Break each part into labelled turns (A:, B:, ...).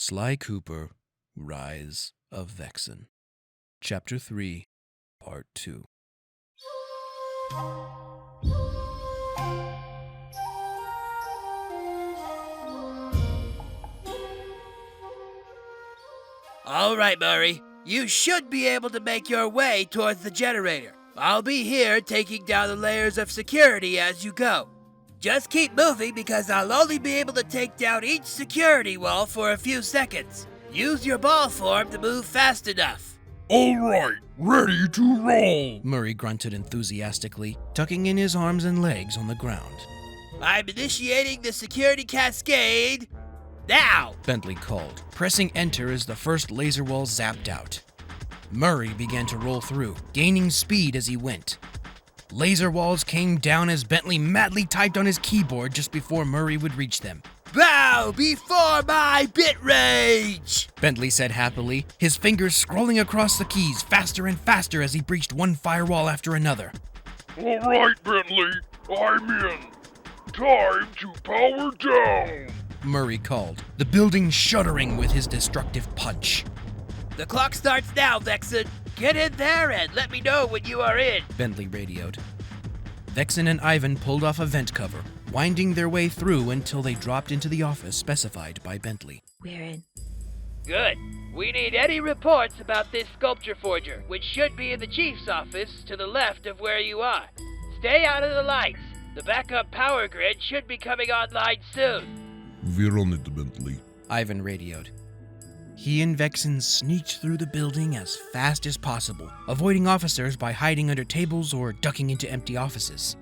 A: Sly Cooper, Rise of Vexen. Chapter 3, Part 2.
B: All right, Murray. You should be able to make your way towards the generator. I'll be here taking down the layers of security as you go. Just keep moving because I'll only be able to take down each security wall for a few seconds. Use your ball form to move fast enough.
C: All right, ready to roll,
A: Murray grunted enthusiastically, tucking in his arms and legs on the ground.
B: I'm initiating the security cascade now!
A: Bentley called, pressing enter as the first laser wall zapped out. Murray began to roll through, gaining speed as he went. Laser walls came down as Bentley madly typed on his keyboard just before Murray would reach them.
B: Bow before my bit rage!
A: Bentley said happily, his fingers scrolling across the keys faster and faster as he breached one firewall after another.
C: All right, Bentley, I'm in. Time to power down.
A: Murray called, the building shuddering with his destructive punch.
B: The clock starts now, Vexen. Get in there and let me know when you are in.
A: Bentley radioed. Vexen and Ivan pulled off a vent cover, winding their way through until they dropped into the office specified by Bentley.
D: We're in.
B: Good. We need any reports about this sculpture forger, which should be in the chief's office to the left of where you are. Stay out of the lights. The backup power grid should be coming online soon.
C: We're on it, Bentley.
A: Ivan radioed. He and Vexen sneaked through the building as fast as possible, avoiding officers by hiding under tables or ducking into empty offices.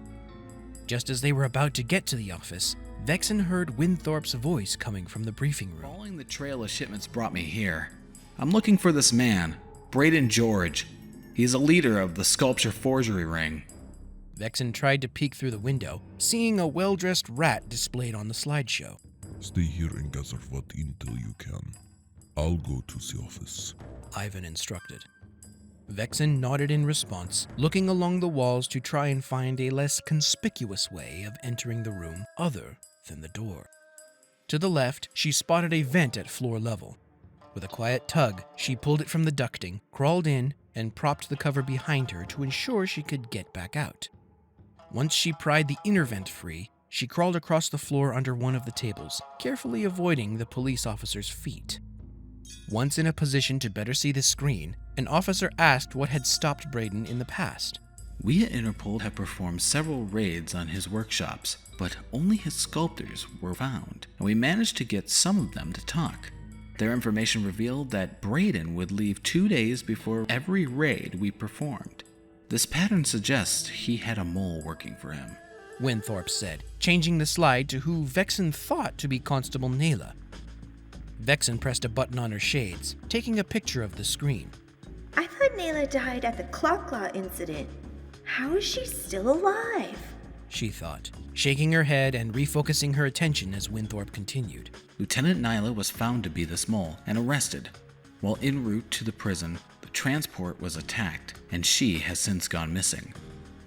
A: Just as they were about to get to the office, Vexen heard Winthorp's voice coming from the briefing room.
E: Following the trail of shipments brought me here. I'm looking for this man, Braden George. He's a leader of the sculpture forgery ring.
A: Vexen tried to peek through the window, seeing a well-dressed rat displayed on the slideshow.
C: Stay here and gather what intel you can. I'll go to the office,
A: Ivan instructed. Vexen nodded in response, looking along the walls to try and find a less conspicuous way of entering the room other than the door. To the left, she spotted a vent at floor level. With a quiet tug, she pulled it from the ducting, crawled in, and propped the cover behind her to ensure she could get back out. Once she pried the inner vent free, she crawled across the floor under one of the tables, carefully avoiding the police officer's feet. Once in a position to better see the screen, an officer asked what had stopped Braden in the past.
E: We at Interpol have performed several raids on his workshops, but only his sculptors were found, and we managed to get some of them to talk. Their information revealed that Braden would leave 2 days before every raid we performed. This pattern suggests he had a mole working for him,
A: Winthorp said, changing the slide to who Vexen thought to be Constable Nayla. Vexen pressed a button on her shades, taking a picture of the screen.
D: I thought Nayla died at the clock law incident. How is she still alive?
A: She thought, shaking her head and refocusing her attention as Winthorp continued.
E: Lieutenant Nyla was found to be this mole and arrested. While en route to the prison, the transport was attacked, and she has since gone missing.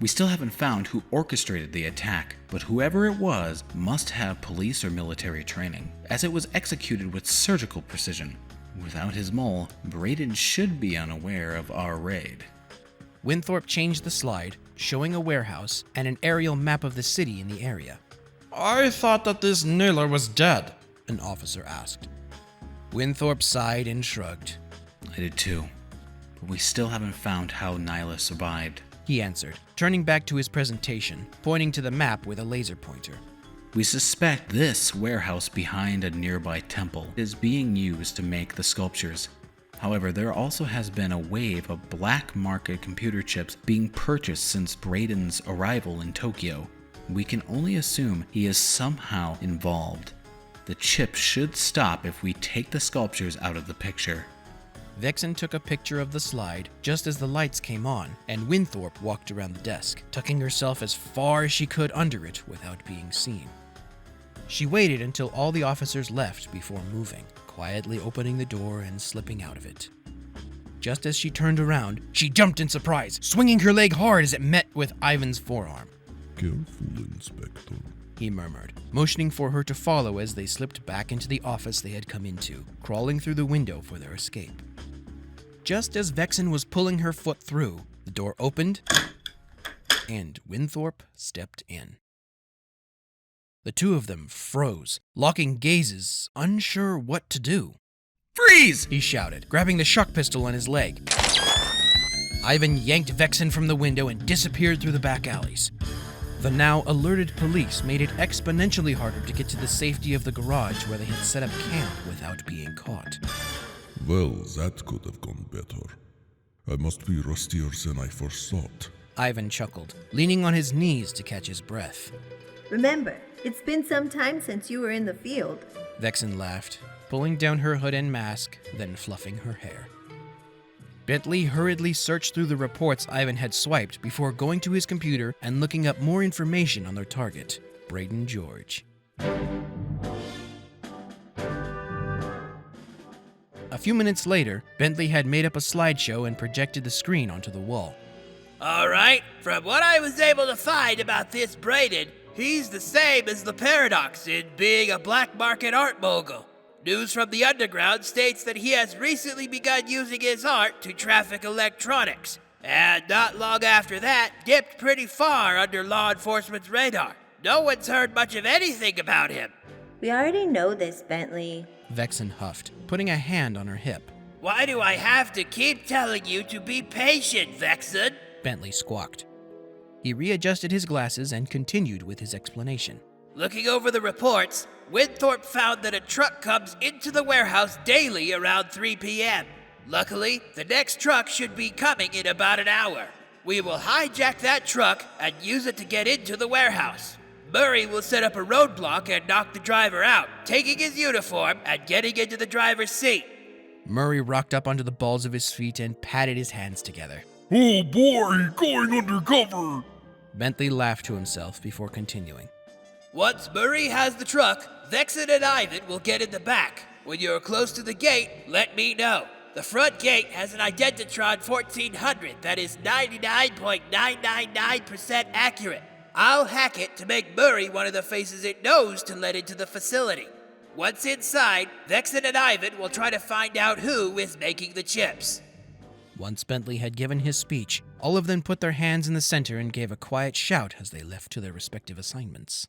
E: We still haven't found who orchestrated the attack, but whoever it was must have police or military training, as it was executed with surgical precision. Without his mole, Braden should be unaware of our raid.
A: Winthorp changed the slide, showing a warehouse and an aerial map of the city in the area.
F: I thought that this Naylor was dead,
A: an officer asked. Winthorp sighed and shrugged.
E: I did too, but we still haven't found how Nyla survived.
A: He answered, turning back to his presentation, pointing to the map with a laser pointer.
E: We suspect this warehouse behind a nearby temple is being used to make the sculptures. However, there also has been a wave of black market computer chips being purchased since Braden's arrival in Tokyo. We can only assume he is somehow involved. The chips should stop if we take the sculptures out of the picture.
A: Vexen took a picture of the slide just as the lights came on, and Winthorp walked around the desk, tucking herself as far as she could under it without being seen. She waited until all the officers left before moving, quietly opening the door and slipping out of it. Just as she turned around, she jumped in surprise, swinging her leg hard as it met with Ivan's forearm.
C: Careful, Inspector.
A: he murmured, motioning for her to follow as they slipped back into the office they had come into, crawling through the window for their escape. Just as Vexen was pulling her foot through, the door opened, and Winthorp stepped in. The two of them froze, locking gazes, unsure what to do.
E: Freeze!
A: He shouted, grabbing the shock pistol on his leg. Ivan yanked Vexen from the window and disappeared through the back alleys. The now alerted police made it exponentially harder to get to the safety of the garage where they had set up camp without being caught.
G: Well, that could have gone better. I must be rustier than I first thought.
A: Ivan chuckled, leaning on his knees to catch his breath.
D: Remember, it's been some time since you were in the field.
A: Vexen laughed, pulling down her hood and mask, then fluffing her hair. Bentley hurriedly searched through the reports Ivan had swiped before going to his computer and looking up more information on their target, Braden George. A few minutes later, Bentley had made up a slideshow and projected the screen onto the wall.
B: Alright, from what I was able to find about this Braden, he's the same as the Paradox in being a black market art mogul. News from the underground states that he has recently begun using his art to traffic electronics, and not long after that, dipped pretty far under law enforcement's radar. No one's heard much of anything about him.
D: We already know this, Bentley.
A: Vexen huffed, putting a hand on her hip.
B: Why do I have to keep telling you to be patient, Vexen?
A: Bentley squawked. He readjusted his glasses and continued with his explanation.
B: Looking over the reports, Winthorp found that a truck comes into the warehouse daily around 3 p.m. Luckily, the next truck should be coming in about an hour. We will hijack that truck and use it to get into the warehouse. Murray will set up a roadblock and knock the driver out, taking his uniform and getting into the driver's seat.
A: Murray rocked up onto the balls of his feet and patted his hands together.
C: Oh boy, going undercover!
A: Bentley laughed to himself before continuing.
B: Once Murray has the truck, Vexen and Ivan will get in the back. When you're close to the gate, let me know. The front gate has an Identitron 1400 that is 99.999% accurate. I'll hack it to make Murray one of the faces it knows to let into the facility. Once inside, Vexen and Ivan will try to find out who is making the chips.
A: Once Bentley had given his speech, all of them put their hands in the center and gave a quiet shout as they left to their respective assignments.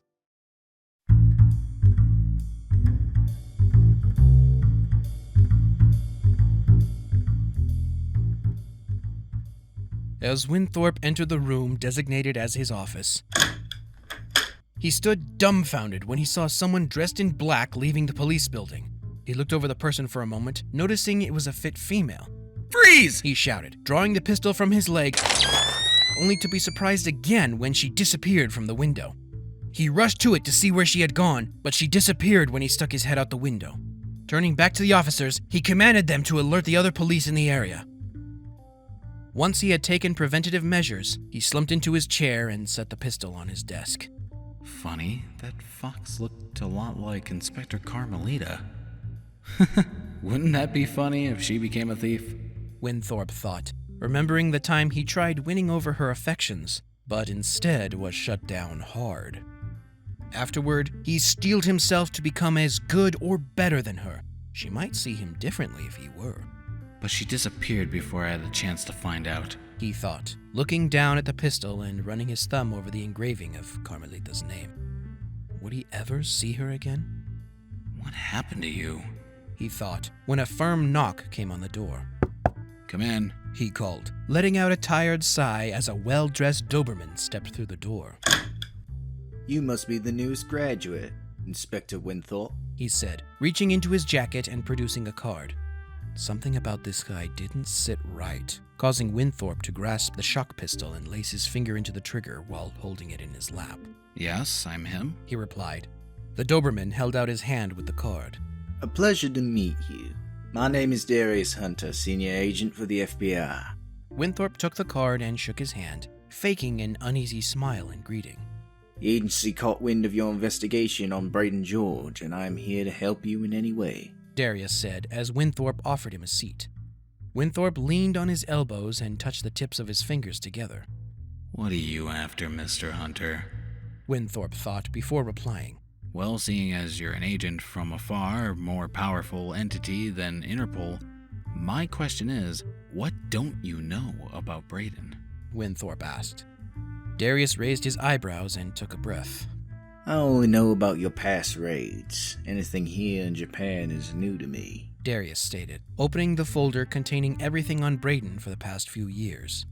A: As Winthorp entered the room designated as his office, he stood dumbfounded when he saw someone dressed in black leaving the police building. He looked over the person for a moment, noticing it was a fit female.
E: Freeze!
A: He shouted, drawing the pistol from his leg, only to be surprised again when she disappeared from the window. He rushed to it to see where she had gone, but she disappeared when he stuck his head out the window. Turning back to the officers, he commanded them to alert the other police in the area. Once he had taken preventative measures, he slumped into his chair and set the pistol on his desk.
E: Funny, that fox looked a lot like Inspector Carmelita. Wouldn't that be funny if she became a thief?
A: Winthorp thought, remembering the time he tried winning over her affections, but instead was shut down hard. Afterward, he steeled himself to become as good or better than her. She might see him differently if he were.
E: But she disappeared before I had a chance to find out.
A: He thought, looking down at the pistol and running his thumb over the engraving of Carmelita's name. Would he ever see her again?
E: What happened to you?
A: He thought, when a firm knock came on the door.
E: Come in.
A: He called, letting out a tired sigh as a well-dressed Doberman stepped through the door.
H: You must be the newest graduate, Inspector Winthorp,
A: he said, reaching into his jacket and producing a card. Something about this guy didn't sit right, causing Winthorp to grasp the shock pistol and lace his finger into the trigger while holding it in his lap.
E: Yes, I'm him,
A: he replied. The Doberman held out his hand with the card.
H: A pleasure to meet you. My name is Darius Hunter, senior agent for the FBI.
A: Winthorp took the card and shook his hand, faking an uneasy smile in greeting.
H: The agency caught wind of your investigation on Braden George, and I am here to help you in any way,
A: Darius said as Winthorp offered him a seat. Winthorp leaned on his elbows and touched the tips of his fingers together.
E: What are you after, Mr. Hunter?
A: Winthorp thought before replying.
E: Well, seeing as you're an agent from a far more powerful entity than Interpol, my question is, what don't you know about Braden?
A: Winthorp asked. Darius raised his eyebrows and took a breath.
H: I only know about your past raids. Anything here in Japan is new to me,
A: Darius stated, opening the folder containing everything on Braden for the past few years.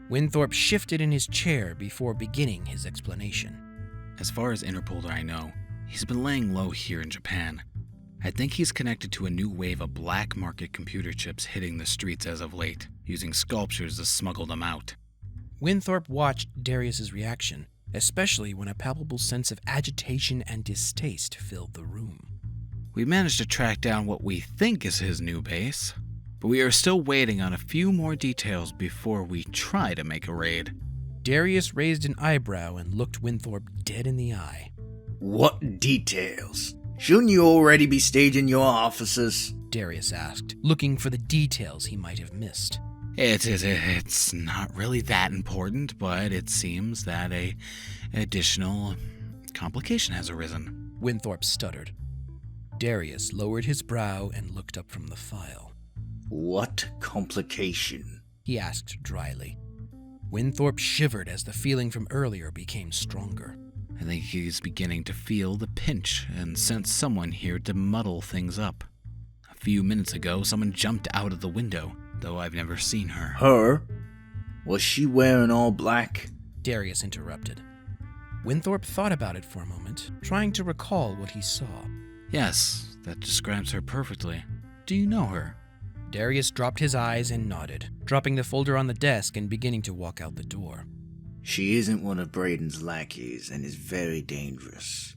A: Winthorp shifted in his chair before beginning his explanation.
E: As far as Interpol I know, he's been laying low here in Japan. I think he's connected to a new wave of black market computer chips hitting the streets as of late, using sculptures to smuggle them out.
A: Winthorp watched Darius's reaction, especially when a palpable sense of agitation and distaste filled the room.
E: We managed to track down what we think is his new base, but we are still waiting on a few more details before we try to make a raid.
A: Darius raised an eyebrow and looked Winthorp dead in the eye.
H: What details? Shouldn't you already be staging your officers?
A: Darius asked, looking for the details he might have missed.
E: It's not really that important, but it seems that a additional complication has arisen.
A: Winthorp stuttered. Darius lowered his brow and looked up from the file.
H: What complication?
A: He asked dryly. Winthorp shivered as the feeling from earlier became stronger.
E: I think he's beginning to feel the pinch and sense someone here to muddle things up. A few minutes ago, someone jumped out of the window, though I've never seen her.
H: Her? Was she wearing all black?
A: Darius interrupted. Winthorp thought about it for a moment, trying to recall what he saw.
E: Yes, that describes her perfectly. Do you know her?
A: Darius dropped his eyes and nodded, dropping the folder on the desk and beginning to walk out the door.
H: She isn't one of Braden's lackeys and is very dangerous.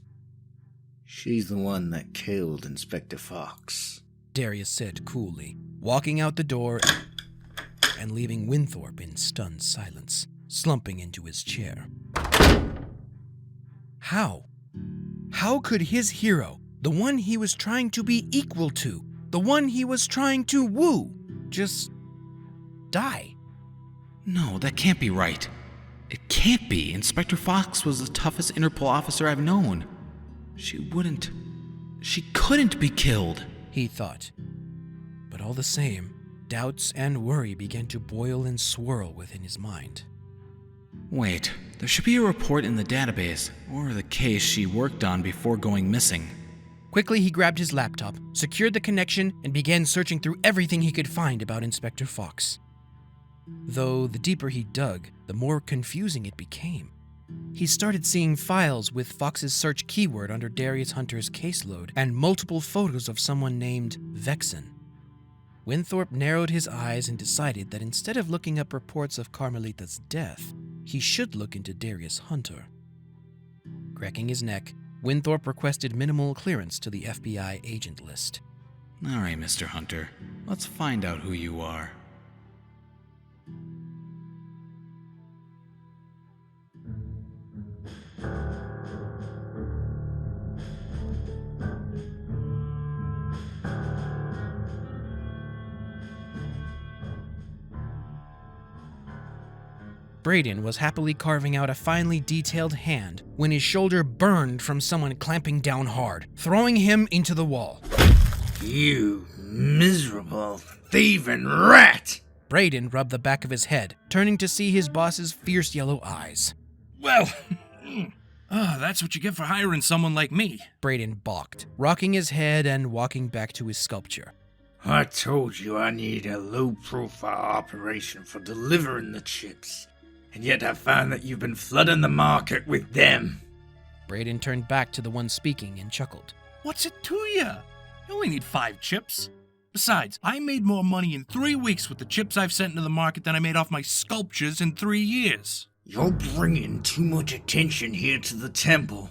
H: She's the one that killed Inspector Fox,
A: Darius said coolly, walking out the door and leaving Winthorp in stunned silence, slumping into his chair. How? How could his hero, the one he was trying to be equal to, the one he was trying to woo, just die?
E: No, that can't be right. It can't be. Inspector Fox was the toughest Interpol officer I've known. She couldn't be killed,
A: he thought. But all the same, doubts and worry began to boil and swirl within his mind.
E: Wait, there should be a report in the database, or the case she worked on before going missing.
A: Quickly, he grabbed his laptop, secured the connection, and began searching through everything he could find about Inspector Fox. Though the deeper he dug, the more confusing it became. He started seeing files with Fox's search keyword under Darius Hunter's caseload and multiple photos of someone named Vexen. Winthorp narrowed his eyes and decided that instead of looking up reports of Carmelita's death, he should look into Darius Hunter. Cracking his neck, Winthorp requested minimal clearance to the FBI agent list.
E: All right, Mr. Hunter, let's find out who you are.
A: Braden was happily carving out a finely detailed hand when his shoulder burned from someone clamping down hard, throwing him into the wall.
H: You miserable thieving rat!
A: Braden rubbed the back of his head, turning to see his boss's fierce yellow eyes.
I: Well, that's what you get for hiring someone like me.
A: Braden balked, rocking his head and walking back to his sculpture.
H: I told you I needed a low-profile operation for delivering the chips. And yet I find that you've been flooding the market with them.
A: Braden turned back to the one speaking and chuckled.
I: What's it to you? You only need 5 chips. Besides, I made more money in 3 weeks with the chips I've sent into the market than I made off my sculptures in 3 years.
H: You're bringing too much attention here to the temple.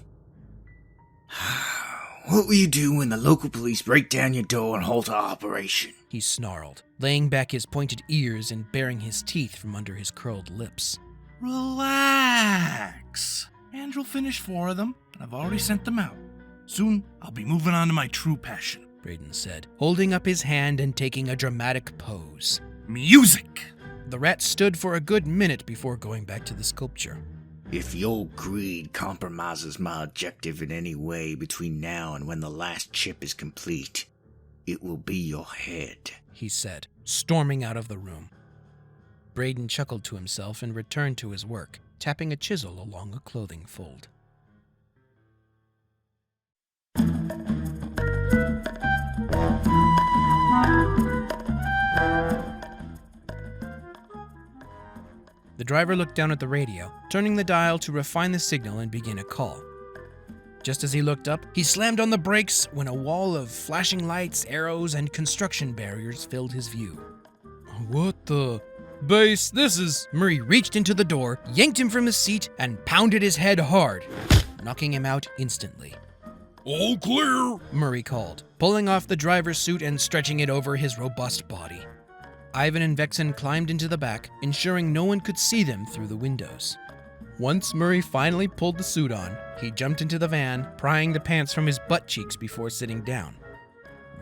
H: What will you do when the local police break down your door and halt our operation?
A: He snarled, laying back his pointed ears and baring his teeth from under his curled lips.
I: Relax. Andrew finished 4 of them, and I've already sent them out. Soon, I'll be moving on to my true passion,
A: Braden said, holding up his hand and taking a dramatic pose.
I: Music!
A: The rat stood for a good minute before going back to the sculpture.
H: If your greed compromises my objective in any way between now and when the last chip is complete, it will be your head,
A: he said, storming out of the room. Braden chuckled to himself and returned to his work, tapping a chisel along a clothing fold. The driver looked down at the radio, turning the dial to refine the signal and begin a call. Just as he looked up, he slammed on the brakes when a wall of flashing lights, arrows, and construction barriers filled his view. What the... Base, this is... Murray reached into the door, yanked him from his seat, and pounded his head hard, knocking him out instantly.
C: All clear,
A: Murray called, pulling off the driver's suit and stretching it over his robust body. Ivan and Vexen climbed into the back, ensuring no one could see them through the windows. Once Murray finally pulled the suit on, he jumped into the van, prying the pants from his butt cheeks before sitting down.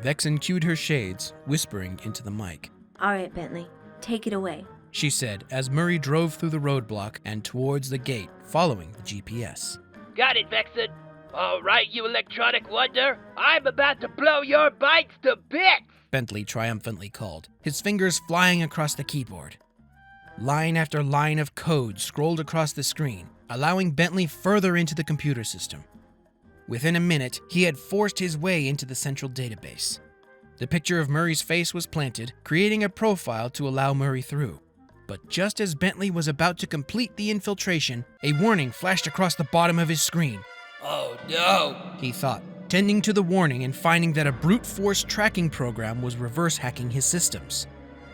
A: Vexen cued her shades, whispering into the mic.
D: All right, Bentley, take it away,
A: she said as Murray drove through the roadblock and towards the gate, following the GPS.
B: Got it, Vexen. All right, you electronic wonder. I'm about to blow your bikes to bits.
A: Bentley triumphantly called, his fingers flying across the keyboard. Line after line of code scrolled across the screen, allowing Bentley further into the computer system. Within a minute, he had forced his way into the central database. The picture of Murray's face was planted, creating a profile to allow Murray through. But just as Bentley was about to complete the infiltration, a warning flashed across the bottom of his screen.
B: Oh no,
A: he thought, tending to the warning and finding that a brute force tracking program was reverse hacking his systems.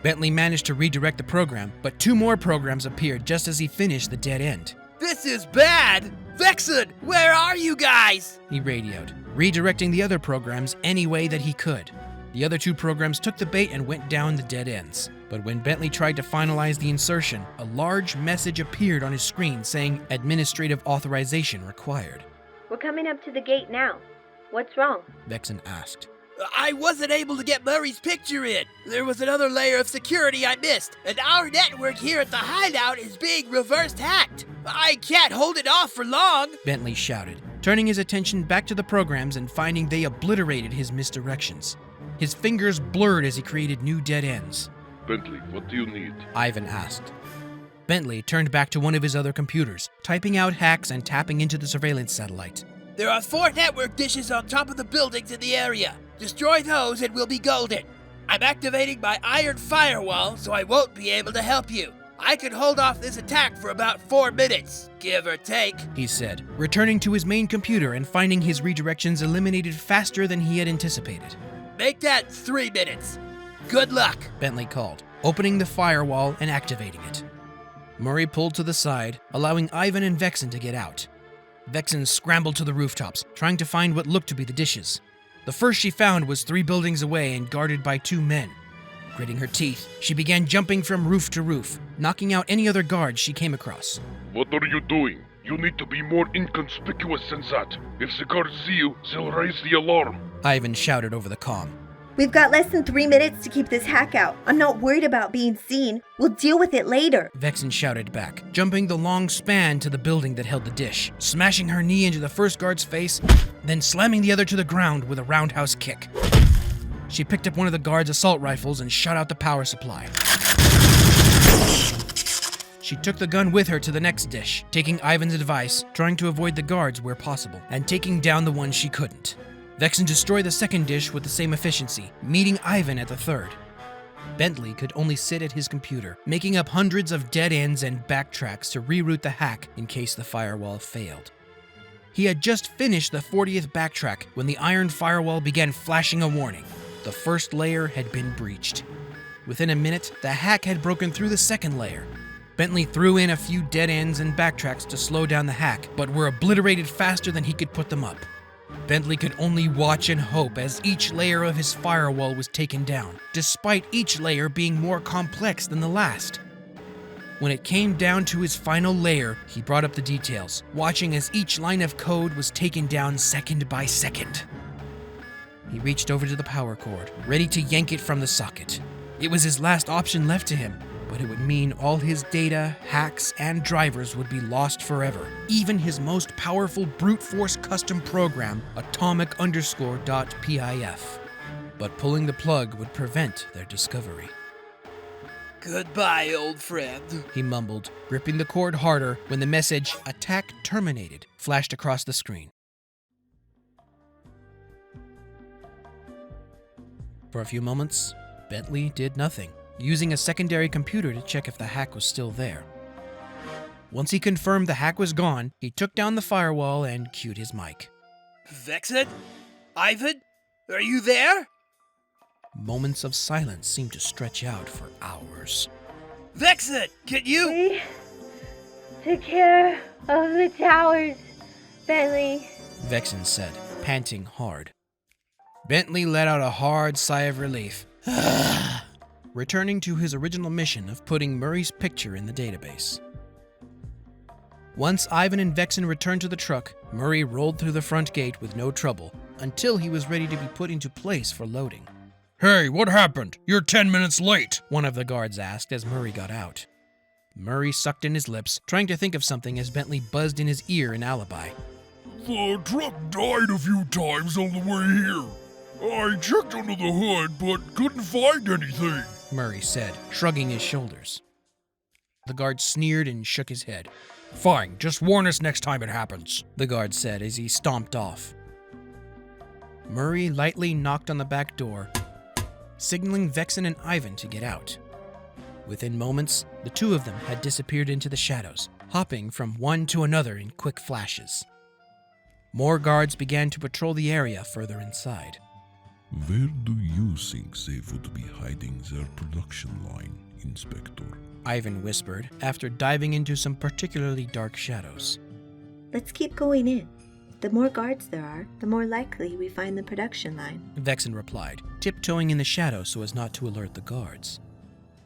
A: Bentley managed to redirect the program, but 2 more programs appeared just as he finished the dead end.
B: This is bad! Vexen, where are you guys?
A: He radioed, redirecting the other programs any way that he could. The other 2 programs took the bait and went down the dead ends. But when Bentley tried to finalize the insertion, a large message appeared on his screen saying administrative authorization required.
D: We're coming up to the gate now. What's wrong?
A: Vexen asked.
B: I wasn't able to get Murray's picture in. There was another layer of security I missed, and our network here at the Hideout is being reverse hacked. I can't hold it off for long,
A: Bentley shouted, turning his attention back to the programs and finding they obliterated his misdirections. His fingers blurred as he created new dead ends.
C: Bentley, what do you need?
A: Ivan asked. Bentley turned back to one of his other computers, typing out hacks and tapping into the surveillance satellite.
B: There are 4 network dishes on top of the buildings in the area. Destroy those and we'll be golden. I'm activating my iron firewall, so I won't be able to help you. I can hold off this attack for about 4 minutes, give or take,
A: he said, returning to his main computer and finding his redirections eliminated faster than he had anticipated.
B: Make that 3 minutes. Good luck,
A: Bentley called, opening the firewall and activating it. Murray pulled to the side, allowing Ivan and Vexen to get out. Vexen scrambled to the rooftops, trying to find what looked to be the dishes. The first she found was 3 buildings away and guarded by 2 men. Gritting her teeth, she began jumping from roof to roof, knocking out any other guards she came across.
C: What are you doing? You need to be more inconspicuous than that. If the guards see you, they'll raise the alarm,
A: Ivan shouted over the comm.
D: We've got less than 3 minutes to keep this hack out. I'm not worried about being seen. We'll deal with it later.
A: Vexen shouted back, jumping the long span to the building that held the dish, smashing her knee into the first guard's face, then slamming the other to the ground with a roundhouse kick. She picked up one of the guard's assault rifles and shut out the power supply. She took the gun with her to the next dish, taking Ivan's advice, trying to avoid the guards where possible, and taking down the one she couldn't. Vexen destroyed the second dish with the same efficiency, meeting Ivan at the third. Bentley could only sit at his computer, making up hundreds of dead ends and backtracks to reroute the hack in case the firewall failed. He had just finished the 40th backtrack when the iron firewall began flashing a warning. The first layer had been breached. Within a minute, the hack had broken through the second layer. Bentley threw in a few dead ends and backtracks to slow down the hack, but were obliterated faster than he could put them up. Bentley could only watch and hope as each layer of his firewall was taken down, despite each layer being more complex than the last. When it came down to his final layer, he brought up the details, watching as each line of code was taken down second by second. He reached over to the power cord, ready to yank it from the socket. It was his last option left to him, but it would mean all his data, hacks, and drivers would be lost forever. Even his most powerful brute force custom program, atomic_.pif. But pulling the plug would prevent their discovery.
B: Goodbye, old friend.
A: He mumbled, gripping the cord harder when the message, "Attack terminated," flashed across the screen. For a few moments, Bentley did nothing, using a secondary computer to check if the hack was still there. Once he confirmed the hack was gone, he took down the firewall and cued his mic.
B: Vexen? Ivan? Are you there?
A: Moments of silence seemed to stretch out for hours.
B: Vexen, can you?
J: We took care of the towers, Bentley.
A: Vexen said, panting hard. Bentley let out a hard sigh of relief, returning to his original mission of putting Murray's picture in the database. Once Ivan and Vexen returned to the truck, Murray rolled through the front gate with no trouble until he was ready to be put into place for loading.
F: Hey, what happened? You're 10 minutes late.
A: One of the guards asked as Murray got out. Murray sucked in his lips, trying to think of something as Bentley buzzed in his ear an alibi.
C: The truck died a few times on the way here. I checked under the hood, but couldn't find anything,
A: Murray said, shrugging his shoulders. The guard sneered and shook his head.
F: Fine, just warn us next time it happens,
A: the guard said as he stomped off. Murray lightly knocked on the back door, signaling Vexen and Ivan to get out. Within moments, the two of them had disappeared into the shadows, hopping from one to another in quick flashes. More guards began to patrol the area further inside.
G: Where do you think they would be hiding their production line, Inspector?
A: Ivan whispered after diving into some particularly dark shadows.
D: Let's keep going in. The more guards there are, the more likely we find the production line.
A: Vexen replied, tiptoeing in the shadows so as not to alert the guards.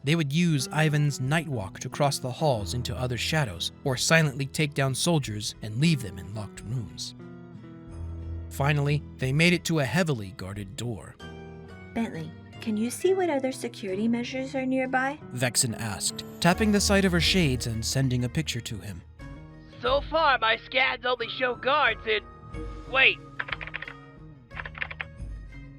A: They would use Ivan's night walk to cross the halls into other shadows, or silently take down soldiers and leave them in locked rooms. Finally, they made it to a heavily guarded door.
D: Bentley, can you see what other security measures are nearby?
A: Vexen asked, tapping the side of her shades and sending a picture to him.
B: So far, my scans only show guards in... Wait.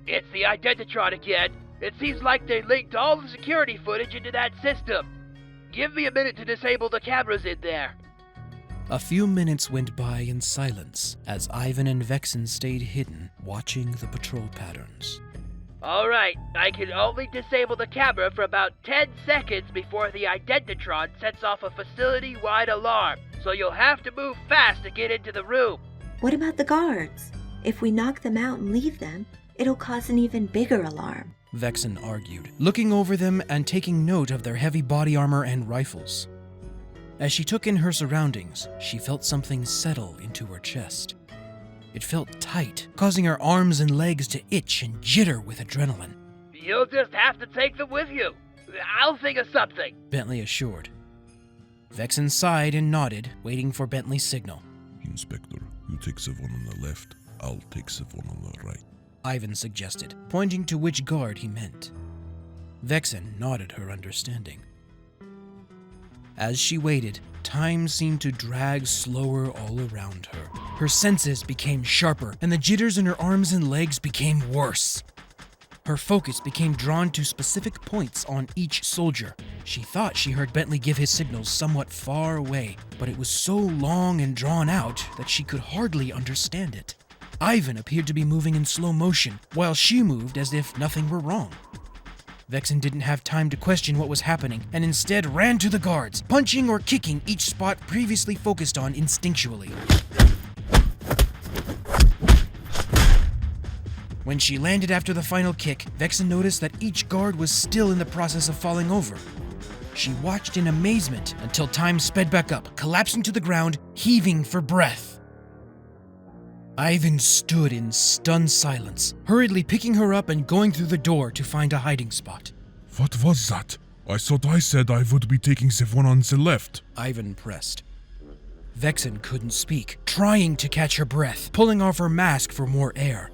B: It's the Identitron again. It seems like they linked all the security footage into that system. Give me a minute to disable the cameras in there.
A: A few minutes went by in silence as Ivan and Vexen stayed hidden, watching the patrol patterns.
B: All right, I can only disable the camera for about 10 seconds before the Identitron sets off a facility-wide alarm, so you'll have to move fast to get into the room.
D: What about the guards? If we knock them out and leave them, it'll cause an even bigger alarm.
A: Vexen argued, looking over them and taking note of their heavy body armor and rifles. As she took in her surroundings, she felt something settle into her chest. It felt tight, causing her arms and legs to itch and jitter with adrenaline.
B: You'll just have to take them with you. I'll think of something,
A: Bentley assured. Vexen sighed and nodded, waiting for Bentley's signal.
G: Inspector, you take the one on the left, I'll take the one on the right.
A: Ivan suggested, pointing to which guard he meant. Vexen nodded her understanding. As she waited, time seemed to drag slower all around her. Her senses became sharper, and the jitters in her arms and legs became worse. Her focus became drawn to specific points on each soldier. She thought she heard Bentley give his signals somewhat far away, but it was so long and drawn out that she could hardly understand it. Ivan appeared to be moving in slow motion, while she moved as if nothing were wrong. Vexen didn't have time to question what was happening, and instead ran to the guards, punching or kicking each spot previously focused on instinctually. When she landed after the final kick, Vexen noticed that each guard was still in the process of falling over. She watched in amazement until time sped back up, collapsing to the ground, heaving for breath. Ivan stood in stunned silence, hurriedly picking her up and going through the door to find a hiding spot.
G: What was that? I thought I said I would be taking the one on the left.
A: Ivan pressed. Vexen couldn't speak, trying to catch her breath, pulling off her mask for more air.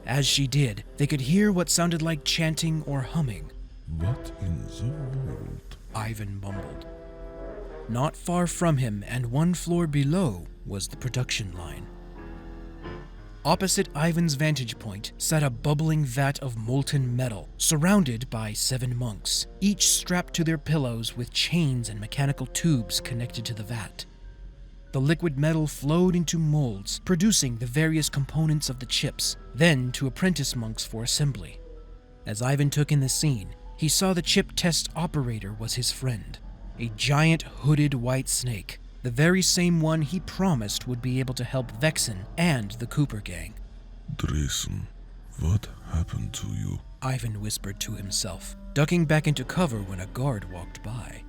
A: As she did, they could hear what sounded like chanting or humming.
G: What in the world?
A: Ivan mumbled. Not far from him and one floor below was the production line. Opposite Ivan's vantage point sat a bubbling vat of molten metal, surrounded by 7 monks, each strapped to their pillows with chains and mechanical tubes connected to the vat. The liquid metal flowed into molds, producing the various components of the chips, then to apprentice monks for assembly. As Ivan took in the scene, he saw the chip test operator was his friend, a giant hooded white snake, the very same one he promised would be able to help Vexen and the Cooper gang.
G: Drayson, what happened to you?
A: Ivan whispered to himself, ducking back into cover when a guard walked by.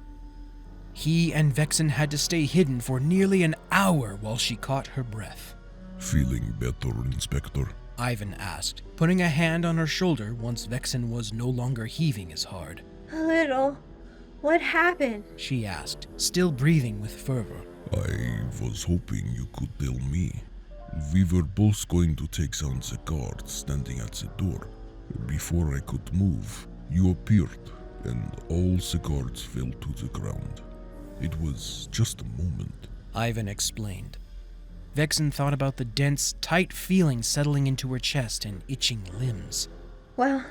A: He and Vexen had to stay hidden for nearly an hour while she caught her breath.
G: Feeling better, Inspector?
A: Ivan asked, putting a hand on her shoulder once Vexen was no longer heaving as hard.
J: A little. What happened?
A: She asked, still breathing with fervor.
G: I was hoping you could tell me. We were both going to take down the guard standing at the door. Before I could move, you appeared, and all the guards fell to the ground. It was just a moment.
A: Ivan explained. Vexen thought about the dense, tight feeling settling into her chest and itching limbs.
D: Well,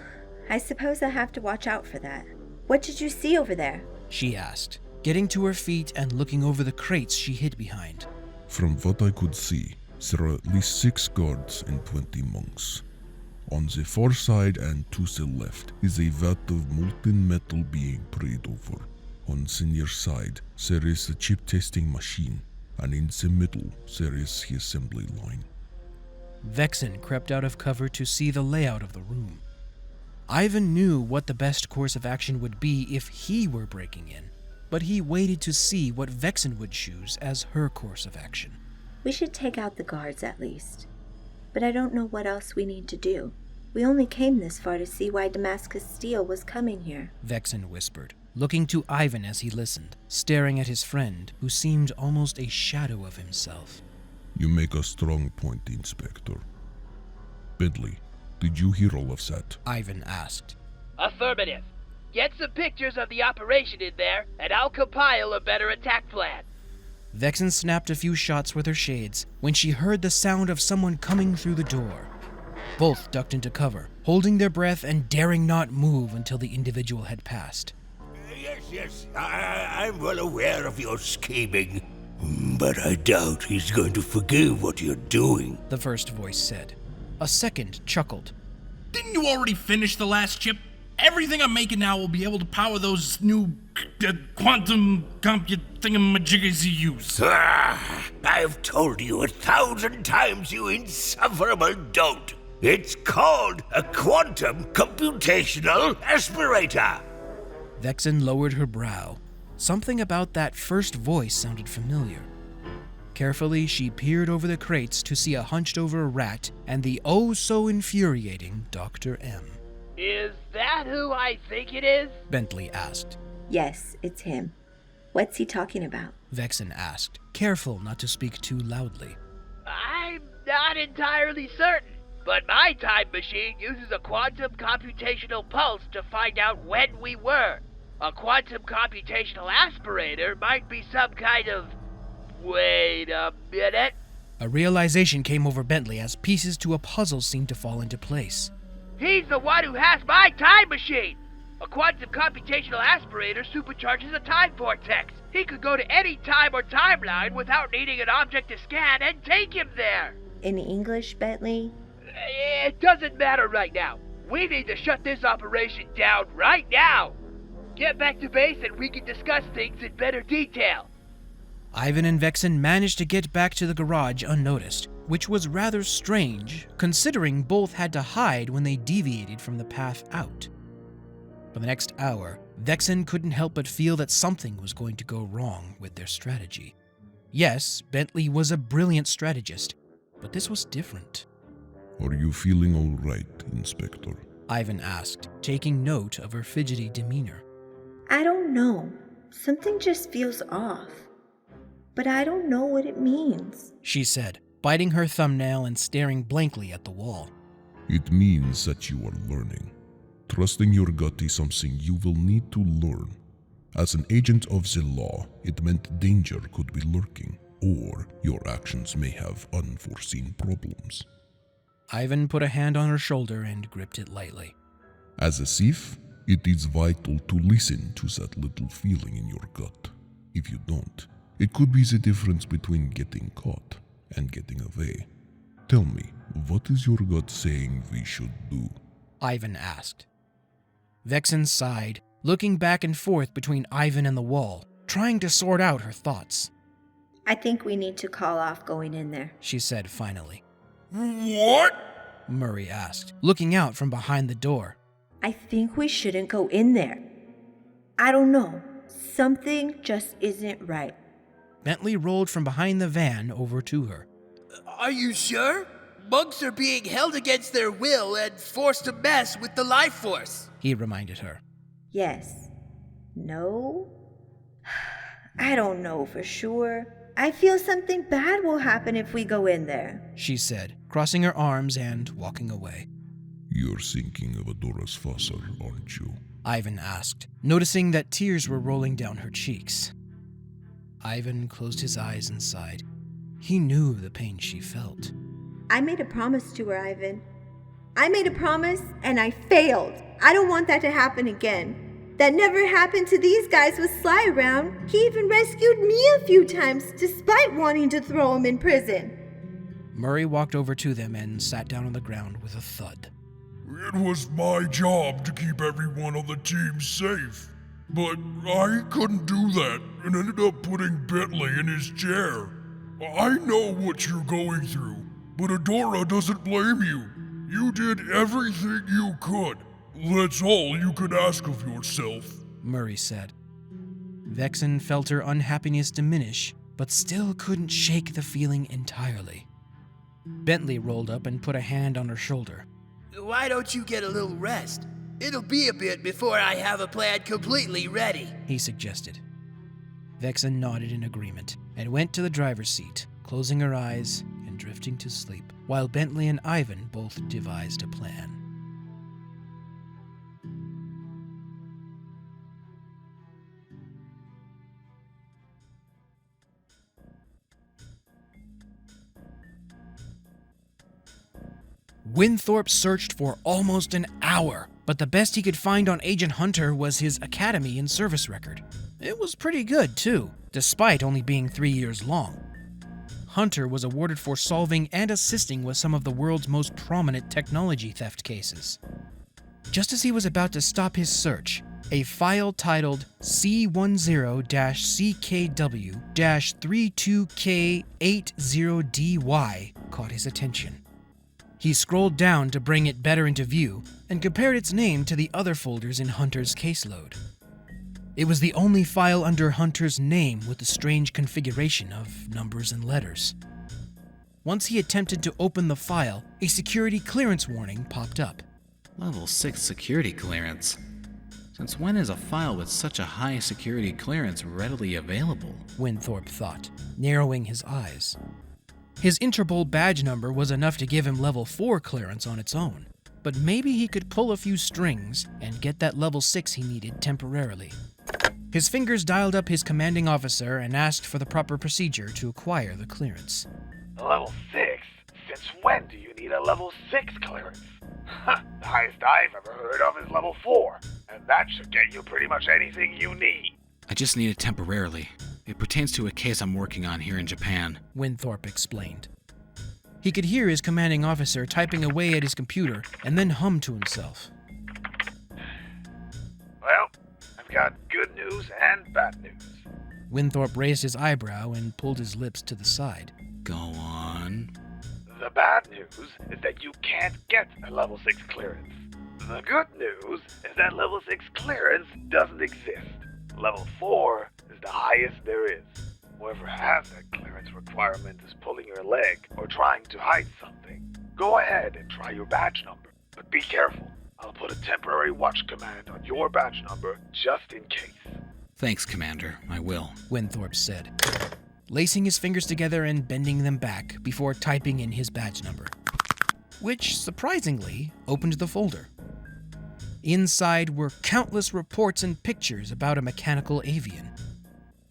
D: I suppose I have to watch out for that. What did you see over there?
A: She asked, getting to her feet and looking over the crates she hid behind.
G: From what I could see, there are at least 6 guards and 20 monks. On the far side and to the left is a vat of molten metal being prayed over. On the near side, there is the chip testing machine, and in the middle, there is the assembly line.
A: Vexen crept out of cover to see the layout of the room. Ivan knew what the best course of action would be if he were breaking in, but he waited to see what Vexen would choose as her course of action.
D: We should take out the guards at least. But I don't know what else we need to do. We only came this far to see why Damascus Steel was coming here.
A: Vexen whispered, looking to Ivan as he listened, staring at his friend, who seemed almost a shadow of himself.
G: You make a strong point, Inspector. Bentley, did you hear all of that?
A: Ivan asked.
B: Affirmative. Get some pictures of the operation in there, and I'll compile a better attack plan.
A: Vexen snapped a few shots with her shades when she heard the sound of someone coming through the door. Both ducked into cover, holding their breath and daring not move until the individual had passed.
K: Yes, I'm well aware of your scheming, but I doubt he's going to forgive what you're doing,
A: the first voice said. A second chuckled.
I: Didn't you already finish the last chip? Everything I'm making now will be able to power those new quantum thingamajiggies you use.
K: I've told you 1,000 times, you insufferable dolt. It's called a quantum computational aspirator.
A: Vexen lowered her brow. Something about that first voice sounded familiar. Carefully, she peered over the crates to see a hunched-over rat and the oh-so-infuriating Dr. M.
B: Is that who I think it is?
A: Bentley asked.
D: Yes, it's him. What's he talking about?
A: Vexen asked, careful not to speak too loudly.
B: I'm not entirely certain, but my time machine uses a quantum computational pulse to find out when we were. A quantum computational aspirator might be some kind of... Wait a minute.
A: A realization came over Bentley as pieces to a puzzle seemed to fall into place.
B: He's the one who has my time machine! A quantum computational aspirator supercharges a time vortex. He could go to any time or timeline without needing an object to scan and take him there.
D: In English, Bentley?
B: It doesn't matter right now. We need to shut this operation down right now. Get back to base and we can discuss things in better detail.
A: Ivan and Vexen managed to get back to the garage unnoticed, which was rather strange, considering both had to hide when they deviated from the path out. For the next hour, Vexen couldn't help but feel that something was going to go wrong with their strategy. Yes, Bentley was a brilliant strategist, but this was different.
G: Are you feeling all right, Inspector?
A: Ivan asked, taking note of her fidgety demeanor.
D: I don't know. Something just feels off. But I don't know what it means,
A: she said, biting her thumbnail and staring blankly at the wall.
G: It means that you are learning. Trusting your gut is something you will need to learn. As an agent of the law, it meant danger could be lurking, or your actions may have unforeseen problems.
A: Ivan put a hand on her shoulder and gripped it lightly.
G: As a thief, it is vital to listen to that little feeling in your gut. If you don't, it could be the difference between getting caught and getting away. Tell me, what is your gut saying we should do?
A: Ivan asked. Vexen sighed, looking back and forth between Ivan and the wall, trying to sort out her thoughts.
D: I think we need to call off going in there,
A: she said finally.
C: What?
A: Murray asked, looking out from behind the door.
D: I think we shouldn't go in there. I don't know. Something just isn't right.
A: Bentley rolled from behind the van over to her.
B: Are you sure? Monks are being held against their will and forced to mess with the life force,
A: he reminded her.
D: Yes. No? I don't know for sure. I feel something bad will happen if we go in there,
A: she said, crossing her arms and walking away.
G: You're thinking of Adora's Foster, aren't you?
A: Ivan asked, noticing that tears were rolling down her cheeks. Ivan closed his eyes and sighed. He knew the pain she felt.
J: I made a promise to her, Ivan. I made a promise and I failed. I don't want that to happen again. That never happened to these guys with Sly around. He even rescued me a few times, despite wanting to throw him in prison.
A: Murray walked over to them and sat down on the ground with a thud.
C: It was my job to keep everyone on the team safe. But I couldn't do that and ended up putting Bentley in his chair. I know what you're going through, but Adora doesn't blame you. You did everything you could. That's all you could ask of yourself,
A: Murray said. Vexen felt her unhappiness diminish, but still couldn't shake the feeling entirely. Bentley rolled up and put a hand on her shoulder.
B: Why don't you get a little rest? It'll be a bit before I have a plan completely ready,
A: he suggested. Vexen nodded in agreement and went to the driver's seat, closing her eyes and drifting to sleep, while Bentley and Ivan both devised a plan. Winthorp searched for almost an hour, but the best he could find on Agent Hunter was his academy and service record. It was pretty good, too, despite only being 3 years long. Hunter was awarded for solving and assisting with some of the world's most prominent technology theft cases. Just as he was about to stop his search, a file titled C10-CKW-32K80DY caught his attention. He scrolled down to bring it better into view and compared its name to the other folders in Hunter's caseload. It was the only file under Hunter's name with the strange configuration of numbers and letters. Once he attempted to open the file, a security clearance warning popped up.
E: Level 6 security clearance? Since when is a file with such a high security clearance readily available?
A: Winthorp thought, narrowing his eyes. His Interpol badge number was enough to give him level 4 clearance on its own, but maybe he could pull a few strings and get that level 6 he needed temporarily. His fingers dialed up his commanding officer and asked for the proper procedure to acquire the clearance.
L: Level 6? Since when do you need a level 6 clearance? The highest I've ever heard of is level 4, and that should get you pretty much anything you need.
E: I just need it temporarily. It pertains to a case I'm working on here in Japan,
A: Winthorp explained. He could hear his commanding officer typing away at his computer and then hum to himself.
L: Well, I've got good news and bad news.
A: Winthorp raised his eyebrow and pulled his lips to the side.
E: Go on.
L: The bad news is that you can't get a level 6 clearance. The good news is that level 6 clearance doesn't exist. Level 4 is the highest there is. Whoever has that clearance requirement is pulling your leg or trying to hide something. Go ahead and try your badge number, but be careful. I'll put a temporary watch command on your badge number just in case.
E: Thanks, Commander. I will,
A: Winthorp said, lacing his fingers together and bending them back before typing in his badge number, which, surprisingly, opened the folder. Inside were countless reports and pictures about a mechanical avian.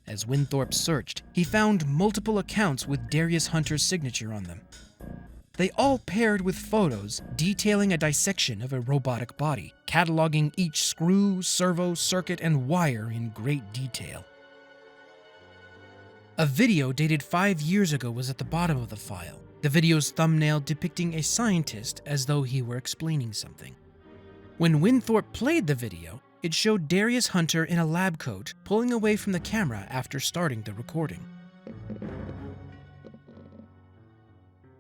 A: As Winthorp searched, he found multiple accounts with Darius Hunter's signature on them. They all paired with photos detailing a dissection of a robotic body, cataloging each screw, servo, circuit, and wire in great detail. A video dated 5 years ago was at the bottom of the file, the video's thumbnail depicting a scientist as though he were explaining something. When Winthorp played the video, it showed Darius Hunter in a lab coat pulling away from the camera after starting the recording.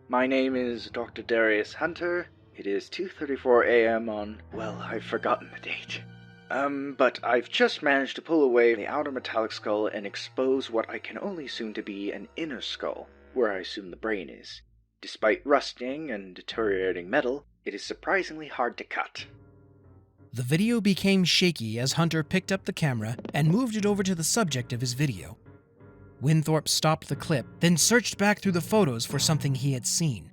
M: My name is Dr. Darius Hunter. It is 2:34 a.m. on, well, I've forgotten the date. But I've just managed to pull away the outer metallic skull and expose what I can only assume to be an inner skull, where I assume the brain is. Despite rusting and deteriorating metal, it is surprisingly hard to cut.
A: The video became shaky as Hunter picked up the camera and moved it over to the subject of his video. Winthorp stopped the clip, then searched back through the photos for something he had seen.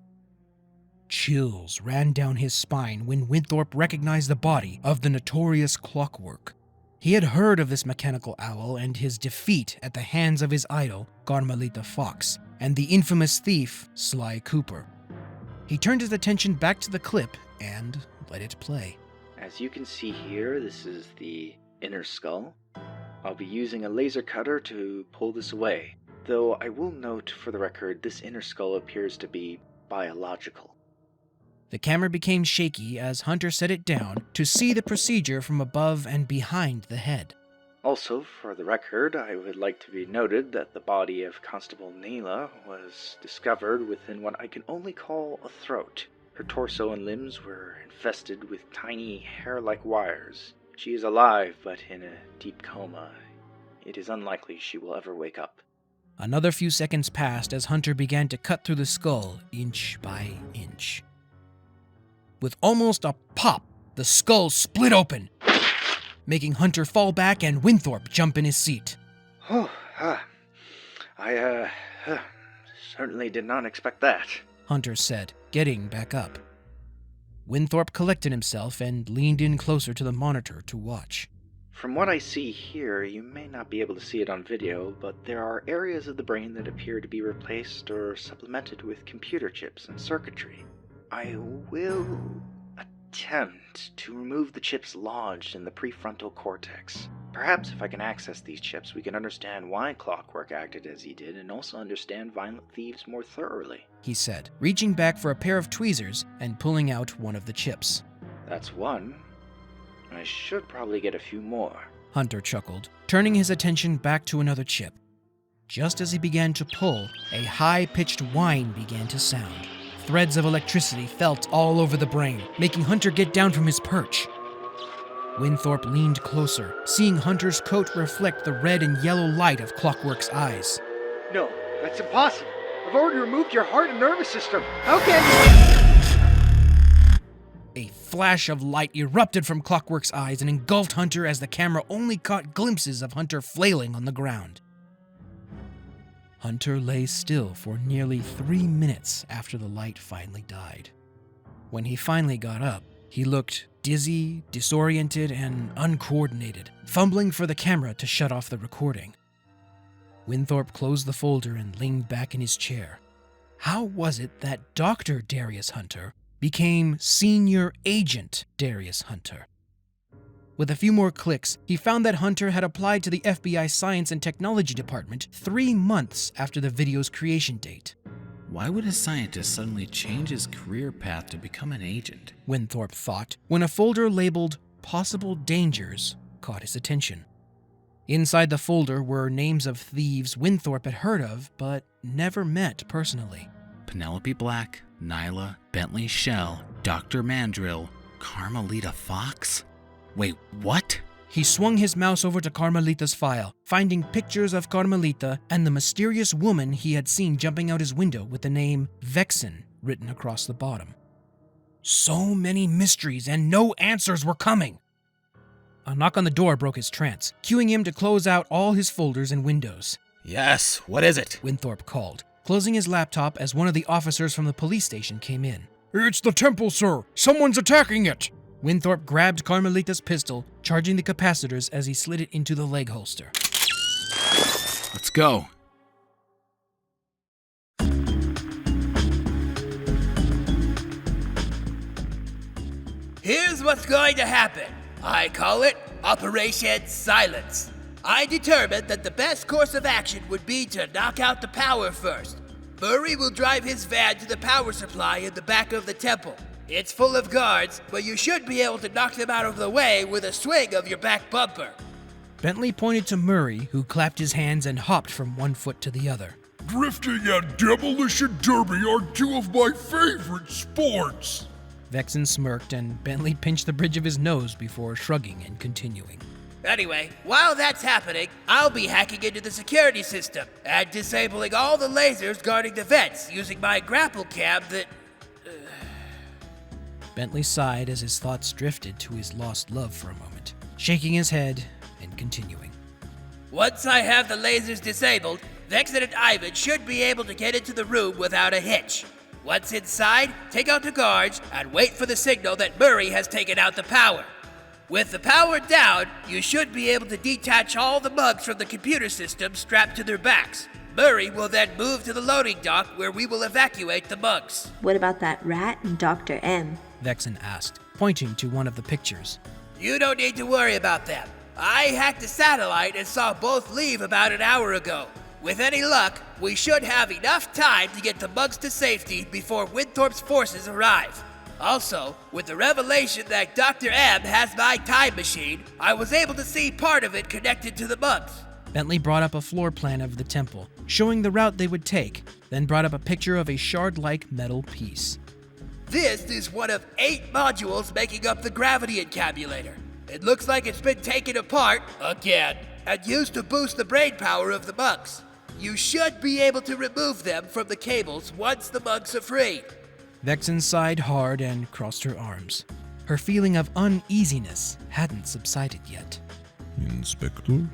A: Chills ran down his spine when Winthorp recognized the body of the notorious Clockwork. He had heard of this mechanical owl and his defeat at the hands of his idol, Carmelita Fox, and the infamous thief, Sly Cooper. He turned his attention back to the clip and let it play.
M: As you can see here, this is the inner skull. I'll be using a laser cutter to pull this away, though I will note for the record this inner skull appears to be biological.
A: The camera became shaky as Hunter set it down to see the procedure from above and behind the head.
M: Also, for the record, I would like to be noted that the body of Constable Neela was discovered within what I can only call a throat. Her torso and limbs were infested with tiny hair-like wires. She is alive, but in a deep coma. It is unlikely she will ever wake up.
A: Another few seconds passed as Hunter began to cut through the skull, inch by inch. With almost a pop, the skull split open, making Hunter fall back and Winthorp jump in his seat.
M: I certainly did not expect that,
A: Hunter said, getting back up. Winthorp collected himself and leaned in closer to the monitor to watch.
M: From what I see here, you may not be able to see it on video, but there are areas of the brain that appear to be replaced or supplemented with computer chips and circuitry. I will attempt to remove the chips lodged in the prefrontal cortex. Perhaps if I can access these chips, we can understand why Clockwork acted as he did and also understand Violent Thieves more thoroughly,
A: he said, reaching back for a pair of tweezers and pulling out one of the chips.
M: That's one. I should probably get a few more,
A: Hunter chuckled, turning his attention back to another chip. Just as he began to pull, a high-pitched whine began to sound. Threads of electricity felt all over the brain, making Hunter get down from his perch. Winthorp leaned closer, seeing Hunter's coat reflect the red and yellow light of Clockwork's eyes.
M: No, that's impossible. I've already removed your heart and nervous system. How can you?
A: A flash of light erupted from Clockwork's eyes and engulfed Hunter as the camera only caught glimpses of Hunter flailing on the ground. Hunter lay still for nearly 3 minutes after the light finally died. When he finally got up, he looked dizzy, disoriented, and uncoordinated, fumbling for the camera to shut off the recording. Winthorp closed the folder and leaned back in his chair. How was it that Dr. Darius Hunter became Senior Agent Darius Hunter? With a few more clicks, he found that Hunter had applied to the FBI Science and Technology Department 3 months after the video's creation date.
E: Why would a scientist suddenly change his career path to become an agent?
A: Winthorp thought, when a folder labeled Possible Dangers caught his attention. Inside the folder were names of thieves Winthorp had heard of, but never met personally.
E: Penelope Black, Nyla, Bentley Shell, Dr. Mandrill, Carmelita Fox? Wait, what?
A: He swung his mouse over to Carmelita's file, finding pictures of Carmelita and the mysterious woman he had seen jumping out his window with the name Vexen written across the bottom. So many mysteries and no answers were coming. A knock on the door broke his trance, cueing him to close out all his folders and windows.
E: Yes, what is it?
A: Winthorp called, closing his laptop as one of the officers from the police station came in.
F: It's the temple, sir. Someone's attacking it.
A: Winthorp grabbed Carmelita's pistol, charging the capacitors as he slid it into the leg holster.
E: Let's go.
B: Here's what's going to happen. I call it Operation Silence. I determined that the best course of action would be to knock out the power first. Murray will drive his van to the power supply in the back of the temple. It's full of guards, but you should be able to knock them out of the way with a swing of your back bumper.
A: Bentley pointed to Murray, who clapped his hands and hopped from one foot to the other.
C: Drifting and demolition derby are two of my favorite sports.
A: Vexen smirked, and Bentley pinched the bridge of his nose before shrugging and continuing.
B: Anyway, while that's happening, I'll be hacking into the security system and disabling all the lasers guarding the vents using my grapple cam that...
A: Bentley sighed as his thoughts drifted to his lost love for a moment, shaking his head and continuing.
B: Once I have the lasers disabled, Vexen and Ivan should be able to get into the room without a hitch. Once inside, take out the guards and wait for the signal that Murray has taken out the power. With the power down, you should be able to detach all the mugs from the computer system strapped to their backs. Murray will then move to the loading dock where we will evacuate the mugs.
D: What about that rat and Dr. M?
A: Vexen asked, pointing to one of the pictures.
B: You don't need to worry about them. I hacked the satellite and saw both leave about an hour ago. With any luck, we should have enough time to get the mugs to safety before Winthorp's forces arrive. Also, with the revelation that Dr. M has my time machine, I was able to see part of it connected to the mugs.
A: Bentley brought up a floor plan of the temple, showing the route they would take, then brought up a picture of a shard-like metal piece.
B: This is one of 8 modules making up the gravity encabulator. It looks like it's been taken apart, again, and used to boost the brain power of the mugs. You should be able to remove them from the cables once the mugs are freed.
A: Vexen sighed hard and crossed her arms. Her feeling of uneasiness hadn't subsided yet.
G: Inspector?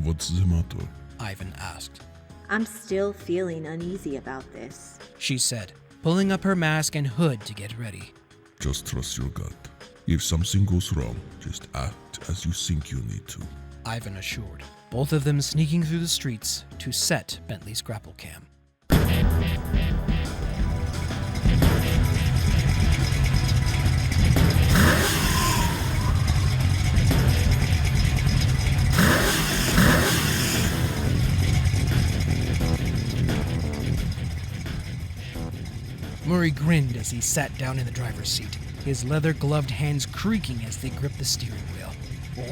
G: What's the matter?
A: Ivan asked.
D: I'm still feeling uneasy about this,
A: she said, pulling up her mask and hood to get ready.
G: Just trust your gut. If something goes wrong, just act as you think you need to,
A: Ivan assured, both of them sneaking through the streets to set Bentley's grapple cam. Murray grinned as he sat down in the driver's seat, his leather-gloved hands creaking as they gripped the steering wheel.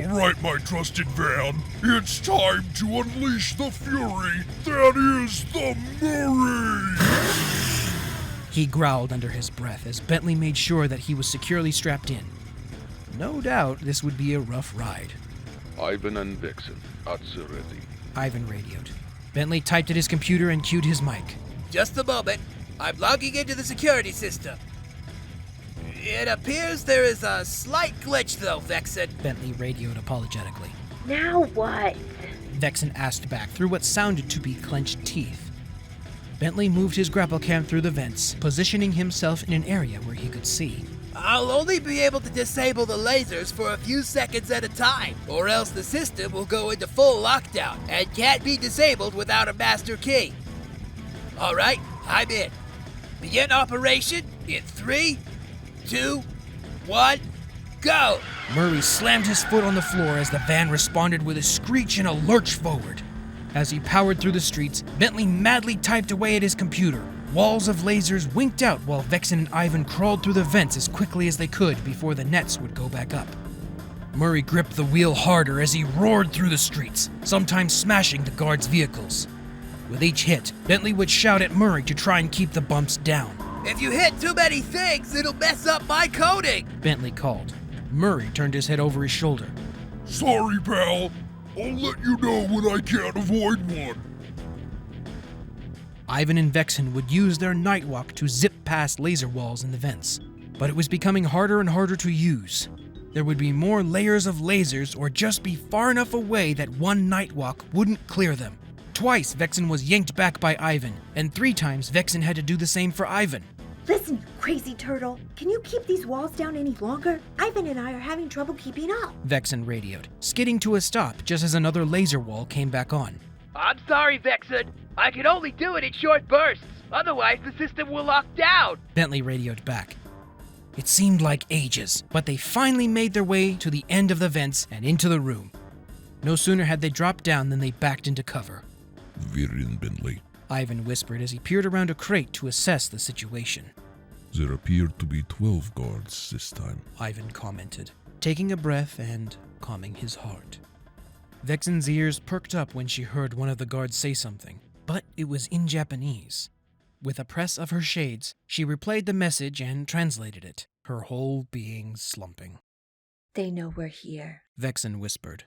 C: All right, my trusted van, it's time to unleash the fury that is the Murray!
A: He growled under his breath as Bentley made sure that he was securely strapped in. No doubt this would be a rough ride.
N: Ivan and Vexen, at the ready.
A: Ivan radioed. Bentley typed at his computer and cued his mic.
B: Just a moment. I'm logging into the security system. It appears there is a slight glitch though, Vexen.
A: Bentley radioed apologetically.
D: Now what?
A: Vexen asked back through what sounded to be clenched teeth. Bentley moved his grapple cam through the vents, positioning himself in an area where he could see.
B: I'll only be able to disable the lasers for a few seconds at a time, or else the system will go into full lockdown and can't be disabled without a master key. Alright, I'm in. Begin operation in 3, 2, 1, go!
A: Murray slammed his foot on the floor as the van responded with a screech and a lurch forward. As he powered through the streets, Bentley madly typed away at his computer. Walls of lasers winked out while Vexen and Ivan crawled through the vents as quickly as they could before the nets would go back up. Murray gripped the wheel harder as he roared through the streets, sometimes smashing the guards' vehicles. With each hit, Bentley would shout at Murray to try and keep the bumps down.
B: If you hit too many things, it'll mess up my coding,
A: Bentley called. Murray turned his head over his shoulder.
C: Sorry, pal. I'll let you know when I can't avoid one.
A: Ivan and Vexen would use their nightwalk to zip past laser walls in the vents, but it was becoming harder and harder to use. There would be more layers of lasers or just be far enough away that one nightwalk wouldn't clear them. Twice, Vexen was yanked back by Ivan, and 3 times Vexen had to do the same for Ivan.
D: Listen, you crazy turtle. Can you keep these walls down any longer? Ivan and I are having trouble keeping up.
A: Vexen radioed, skidding to a stop just as another laser wall came back on.
B: I'm sorry, Vexen. I can only do it in short bursts. Otherwise, the system will lock down.
A: Bentley radioed back. It seemed like ages, but they finally made their way to the end of the vents and into the room. No sooner had they dropped down than they backed into cover.
G: We're in, Bentley.
A: Ivan whispered as he peered around a crate to assess the situation.
G: There appeared to be 12 guards this time.
A: Ivan commented, taking a breath and calming his heart. Vexen's ears perked up when she heard one of the guards say something, but it was in Japanese. With a press of her shades, she replayed the message and translated it, her whole being slumping.
D: They know we're here,
A: Vexen whispered.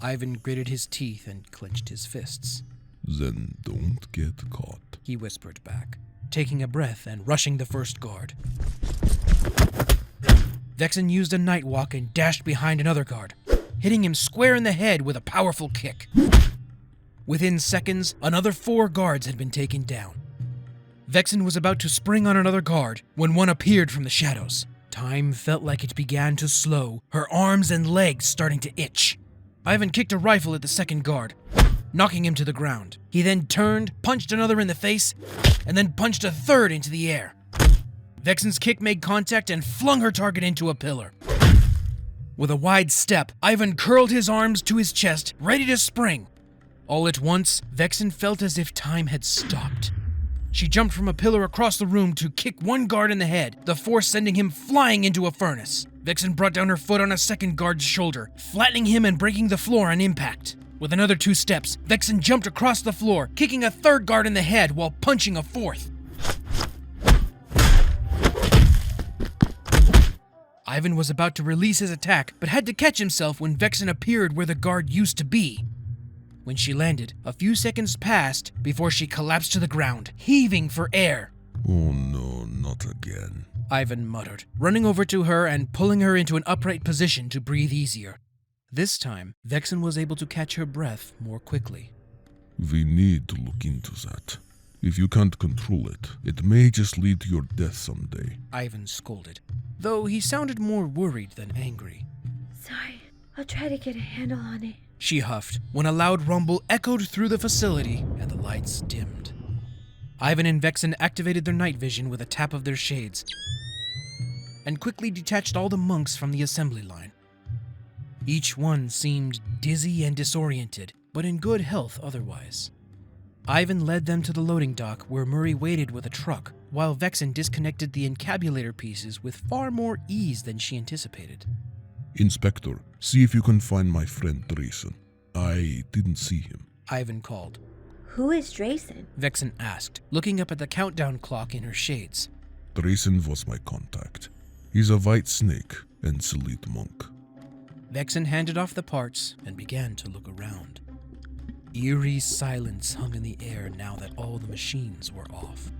A: Ivan gritted his teeth and clenched his fists.
G: Then don't get caught,
A: he whispered back, taking a breath and rushing the first guard. Vexen used a night walk and dashed behind another guard, hitting him square in the head with a powerful kick. Within seconds, another 4 guards had been taken down. Vexen was about to spring on another guard when one appeared from the shadows. Time felt like it began to slow, her arms and legs starting to itch. Ivan kicked a rifle at the second guard, knocking him to the ground. He then turned, punched another in the face, and then punched a third into the air. Vexen's kick made contact and flung her target into a pillar. With a wide step, Ivan curled his arms to his chest, ready to spring. All at once, Vexen felt as if time had stopped. She jumped from a pillar across the room to kick one guard in the head, the force sending him flying into a furnace. Vexen brought down her foot on a second guard's shoulder, flattening him and breaking the floor on impact. With another 2 steps, Vexen jumped across the floor, kicking a third guard in the head while punching a fourth. Ivan was about to release his attack, but had to catch himself when Vexen appeared where the guard used to be. When she landed, a few seconds passed before she collapsed to the ground, heaving for air.
G: Oh no, not again,
A: Ivan muttered, running over to her and pulling her into an upright position to breathe easier. This time, Vexen was able to catch her breath more quickly.
G: We need to look into that. If you can't control it, it may just lead to your death someday.
A: Ivan scolded, though he sounded more worried than angry.
D: Sorry, I'll try to get a handle on it,
A: she huffed when a loud rumble echoed through the facility and the lights dimmed. Ivan and Vexen activated their night vision with a tap of their shades and quickly detached all the monks from the assembly line. Each one seemed dizzy and disoriented, but in good health otherwise. Ivan led them to the loading dock where Murray waited with a truck, while Vexen disconnected the encabulator pieces with far more ease than she anticipated.
G: Inspector, see if you can find my friend Drayson. I didn't see him,
A: Ivan called.
D: Who is Drayson?
A: Vexen asked, looking up at the countdown clock in her shades.
G: Drayson was my contact. He's a white snake and Selite monk.
A: Vexen handed off the parts and began to look around. Eerie silence hung in the air now that all the machines were off.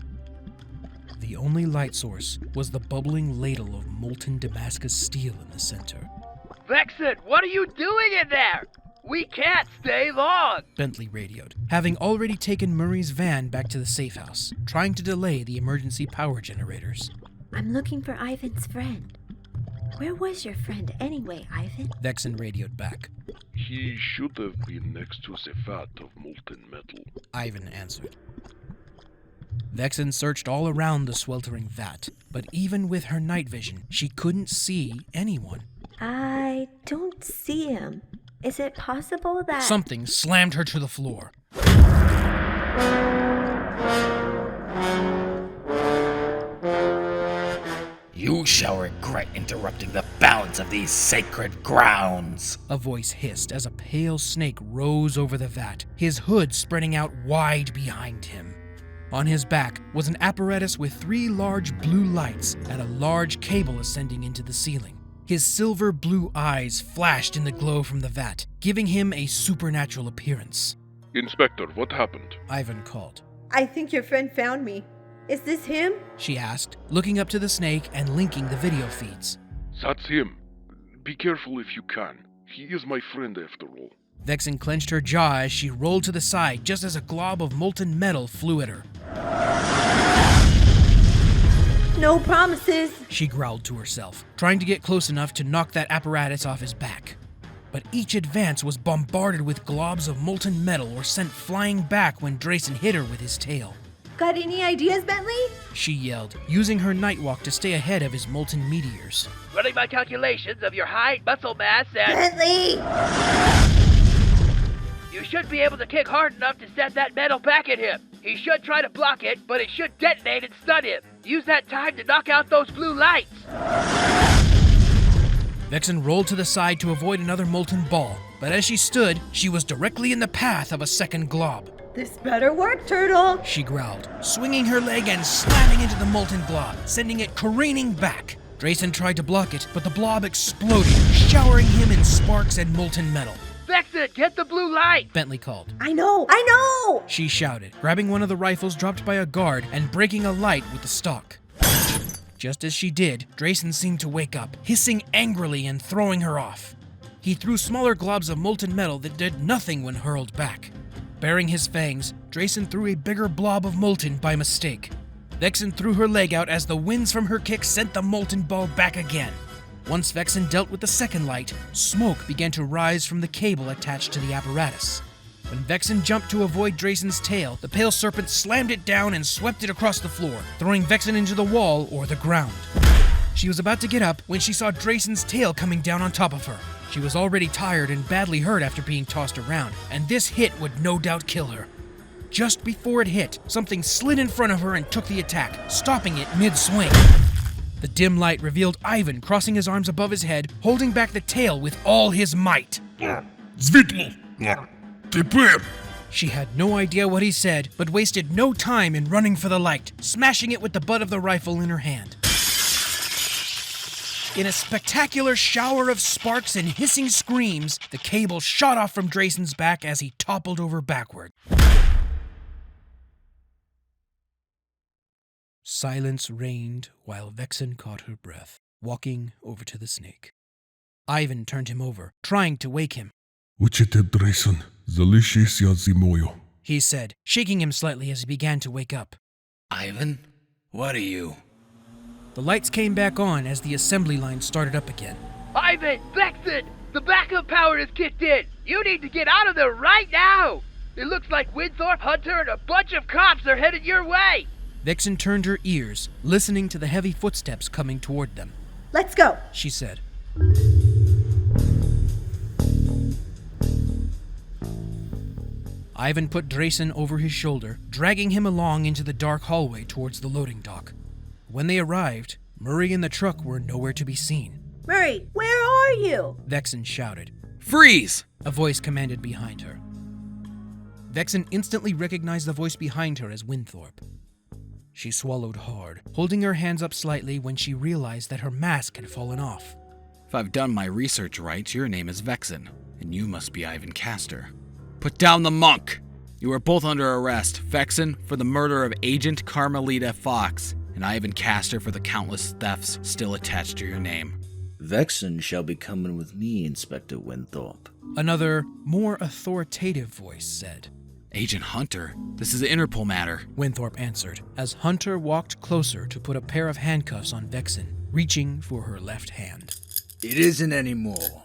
A: The only light source was the bubbling ladle of molten Damascus steel in the center.
B: Vexen, what are you doing in there? We can't stay long!
A: Bentley radioed, having already taken Murray's van back to the safe house, trying to delay the emergency power generators.
D: I'm looking for Ivan's friend. Where was your friend anyway, Ivan?
A: Vexen radioed back.
N: He should have been next to the vat of molten metal,
A: Ivan answered. Vexen searched all around the sweltering vat, but even with her night vision, she couldn't see anyone.
D: I don't see him. Is it possible that...
A: Something slammed her to the floor.
O: You shall regret interrupting the balance of these sacred grounds,
A: a voice hissed as a pale snake rose over the vat, his hood spreading out wide behind him. On his back was an apparatus with 3 large blue lights and a large cable ascending into the ceiling. His silver blue eyes flashed in the glow from the vat, giving him a supernatural appearance.
N: Inspector, what happened?
A: Ivan called.
J: I think your friend found me. Is this him?
A: She asked, looking up to the snake and linking the video feeds.
N: That's him. Be careful if you can. He is my friend after all.
A: Vexen clenched her jaw as she rolled to the side just as a glob of molten metal flew at her.
J: No promises,
A: she growled to herself, trying to get close enough to knock that apparatus off his back. But each advance was bombarded with globs of molten metal or sent flying back when Drayson hit her with his tail.
J: Got any ideas, Bentley?
A: She yelled, using her nightwalk to stay ahead of his molten meteors.
B: Running my calculations of your height, muscle mass, and...
J: Bentley!
B: You should be able to kick hard enough to send that metal back at him. He should try to block it, but it should detonate and stun him. Use that time to knock out those blue lights.
A: Vexen rolled to the side to avoid another molten ball, but as she stood, she was directly in the path of a second glob.
J: This better work, Turtle,
A: she growled, swinging her leg and slamming into the molten blob, sending it careening back. Drayson tried to block it, but the blob exploded, showering him in sparks and molten metal.
B: Vexen, get the blue light!
A: Bentley called.
J: I know!
A: She shouted, grabbing one of the rifles dropped by a guard and breaking a light with the stock. Just as she did, Drayson seemed to wake up, hissing angrily and throwing her off. He threw smaller globs of molten metal that did nothing when hurled back. Baring his fangs, Drayson threw a bigger blob of molten by mistake. Vexen threw her leg out as the winds from her kick sent the molten ball back again. Once Vexen dealt with the second light, smoke began to rise from the cable attached to the apparatus. When Vexen jumped to avoid Drayson's tail, the pale serpent slammed it down and swept it across the floor, throwing Vexen into the wall or the ground. She was about to get up when she saw Drayson's tail coming down on top of her. She was already tired and badly hurt after being tossed around, and this hit would no doubt kill her. Just before it hit, something slid in front of her and took the attack, stopping it mid-swing. The dim light revealed Ivan crossing his arms above his head, holding back the tail with all his might.
C: Svitlo! Teper!
A: She had no idea what he said, but wasted no time in running for the light, smashing it with the butt of the rifle in her hand. In a spectacular shower of sparks and hissing screams, the cable shot off from Drayson's back as he toppled over backward. Silence reigned while Vexen caught her breath, walking over to the snake. Ivan turned him over, trying to wake him.
G: Uczyte Drayson, zalishesia zimoyo,
A: he said, shaking him slightly as he began to wake up.
O: Ivan, what are you?
A: The lights came back on as the assembly line started up again.
B: Ivan, Vexen, the backup power has kicked in. You need to get out of there right now. It looks like Winthorp, Hunter, and a bunch of cops are headed your way.
A: Vexen turned her ears, listening to the heavy footsteps coming toward them.
J: Let's go,
A: she said. Ivan put Drayson over his shoulder, dragging him along into the dark hallway towards the loading dock. When they arrived, Murray and the truck were nowhere to be seen.
J: Murray, where are you?
A: Vexen shouted.
E: Freeze!
A: A voice commanded behind her. Vexen instantly recognized the voice behind her as Winthorp. She swallowed hard, holding her hands up slightly when she realized that her mask had fallen off.
E: If I've done my research right, your name is Vexen, and you must be Ivan Castor. Put down the monk! You are both under arrest, Vexen for the murder of Agent Carmelita Fox, and Ivan Castor for the countless thefts still attached to your name.
P: Vexen shall be coming with me, Inspector Winthorp.
A: Another, more authoritative voice said.
E: Agent Hunter, this is an Interpol matter,
A: Winthorp answered, as Hunter walked closer to put a pair of handcuffs on Vexen, reaching for her left hand.
H: It isn't anymore.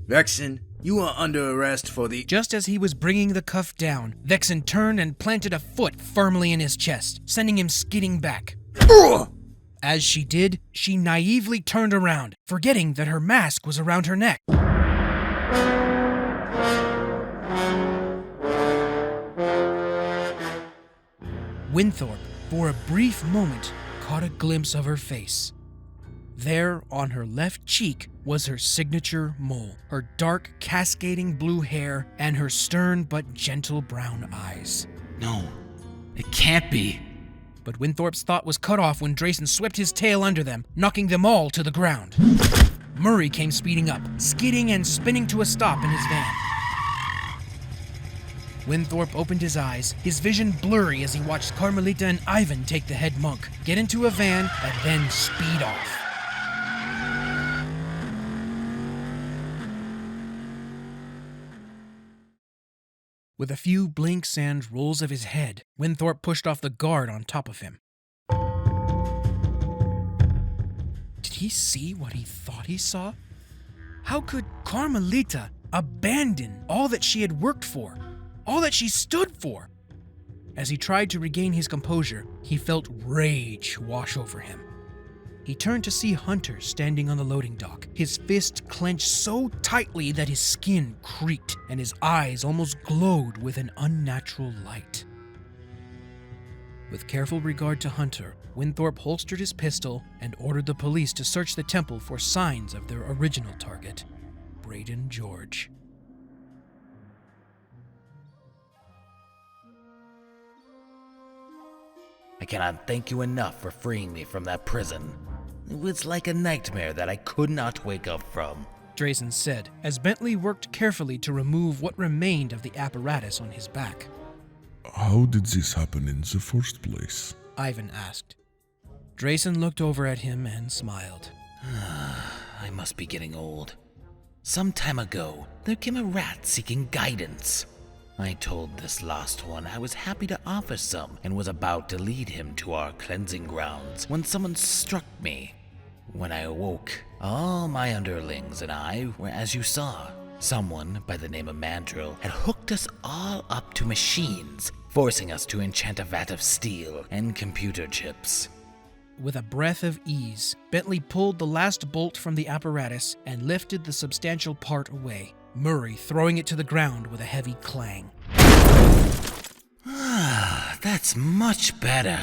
H: Vexen, you are under arrest for the...
A: Just as he was bringing the cuff down, Vexen turned and planted a foot firmly in his chest, sending him skidding back. As she did, she naively turned around, forgetting that her mask was around her neck. Winthorp, for a brief moment, caught a glimpse of her face. There, on her left cheek, was her signature mole, her dark, cascading blue hair, and her stern but gentle brown eyes.
E: No, it can't be.
A: But Winthorp's thought was cut off when Drayson swept his tail under them, knocking them all to the ground. Murray came speeding up, skidding and spinning to a stop in his van. Winthorp opened his eyes, his vision blurry as he watched Carmelita and Ivan take the head monk, get into a van, and then speed off. With a few blinks and rolls of his head, Winthorp pushed off the guard on top of him. Did he see what he thought he saw? How could Carmelita abandon all that she had worked for, all that she stood for? As he tried to regain his composure, he felt rage wash over him. He turned to see Hunter standing on the loading dock, his fist clenched so tightly that his skin creaked and his eyes almost glowed with an unnatural light. With careful regard to Hunter, Winthorp holstered his pistol and ordered the police to search the temple for signs of their original target, Braden George.
O: I cannot thank you enough for freeing me from that prison. It was like a nightmare that I could not wake up from,
A: Drayson said, as Bentley worked carefully to remove what remained of the apparatus on his back.
G: How did this happen in the first place?
A: Ivan asked. Drayson looked over at him and smiled.
O: I must be getting old. Some time ago, there came a rat seeking guidance. I told this lost one I was happy to offer some and was about to lead him to our cleansing grounds when someone struck me. When I awoke, all my underlings and I were as you saw. Someone by the name of Mandrill had hooked us all up to machines, forcing us to enchant a vat of steel and computer chips.
A: With a breath of ease, Bentley pulled the last bolt from the apparatus and lifted the substantial part away, Murray throwing it to the ground with a heavy clang.
O: That's much better.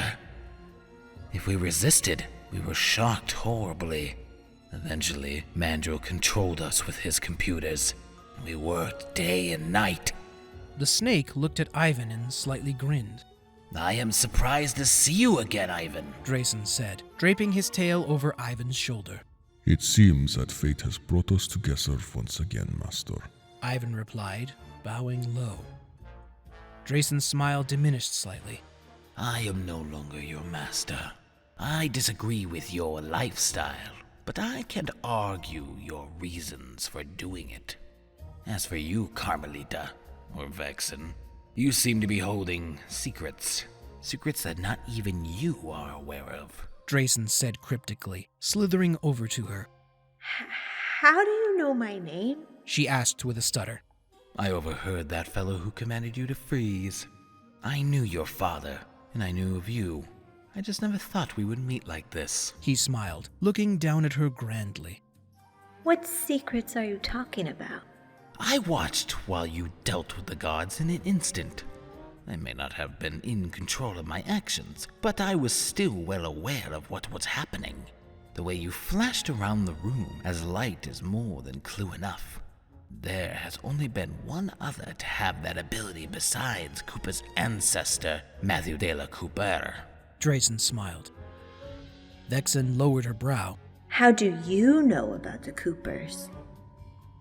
O: If we resisted, we were shocked horribly. Eventually, Mandrill controlled us with his computers. We worked day and night.
A: The snake looked at Ivan and slightly grinned.
O: I am surprised to see you again, Ivan,
A: Drayson said, draping his tail over Ivan's shoulder.
G: It seems that fate has brought us together once again, Master.
A: Ivan replied, bowing low. Drayson's smile diminished slightly.
O: I am no longer your master. I disagree with your lifestyle, but I can't argue your reasons for doing it. As for you, Carmelita, or Vexen, you seem to be holding secrets. Secrets that not even you are aware of,
A: Drayson said cryptically, slithering over to her.
J: How do you know my name?
A: She asked with a stutter.
O: I overheard that fellow who commanded you to freeze. I knew your father, and I knew of you. I just never thought we would meet like this.
A: He smiled, looking down at her grandly.
D: What secrets are you talking about?
O: I watched while you dealt with the gods in an instant. I may not have been in control of my actions, but I was still well aware of what was happening. The way you flashed around the room as light is more than clue enough. There has only been one other to have that ability besides Cooper's ancestor, Matthew de la Cooper.
A: Drayson smiled. Vexen lowered her brow.
D: How do you know about the Coopers?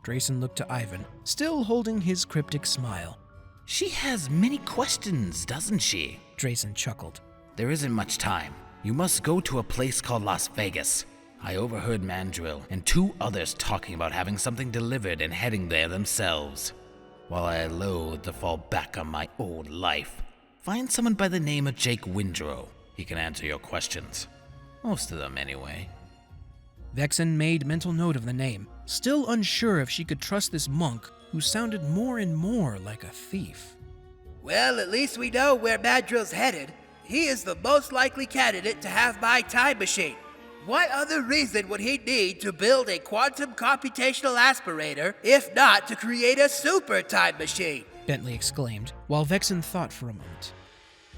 A: Drayson looked to Ivan, still holding his cryptic smile.
O: She has many questions, doesn't she?
A: Drayson chuckled.
O: There isn't much time. You must go to a place called Las Vegas. I overheard Mandrill and 2 others talking about having something delivered and heading there themselves. While I loathe to fall back on my old life, find someone by the name of Jake Windrow. He can answer your questions. Most of them, anyway.
A: Vexen made mental note of the name, still unsure if she could trust this monk who sounded more and more like a thief.
B: Well, at least we know where Mandrill's headed. He is the most likely candidate to have my time machine. What other reason would he need to build a quantum computational aspirator if not to create a super time machine?
A: Bentley exclaimed, while Vexen thought for a moment.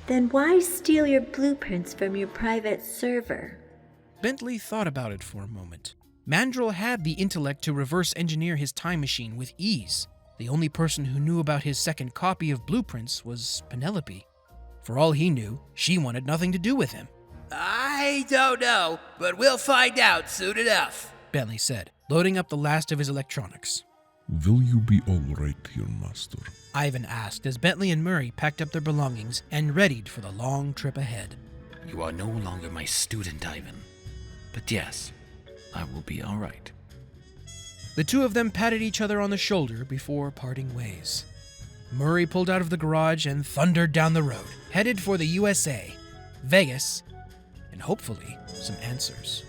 D: Then why steal your blueprints from your private server?
A: Bentley thought about it for a moment. Mandrill had the intellect to reverse engineer his time machine with ease. The only person who knew about his second copy of blueprints was Penelope. For all he knew, she wanted nothing to do with him.
B: I don't know, but we'll find out soon enough,
A: Bentley said, loading up the last of his electronics.
G: Will you be all right here, Master?
A: Ivan asked as Bentley and Murray packed up their belongings and readied for the long trip ahead.
O: You are no longer my student, Ivan. But yes, I will be all right.
A: The 2 of them patted each other on the shoulder before parting ways. Murray pulled out of the garage and thundered down the road, headed for the USA, Vegas, and hopefully some answers.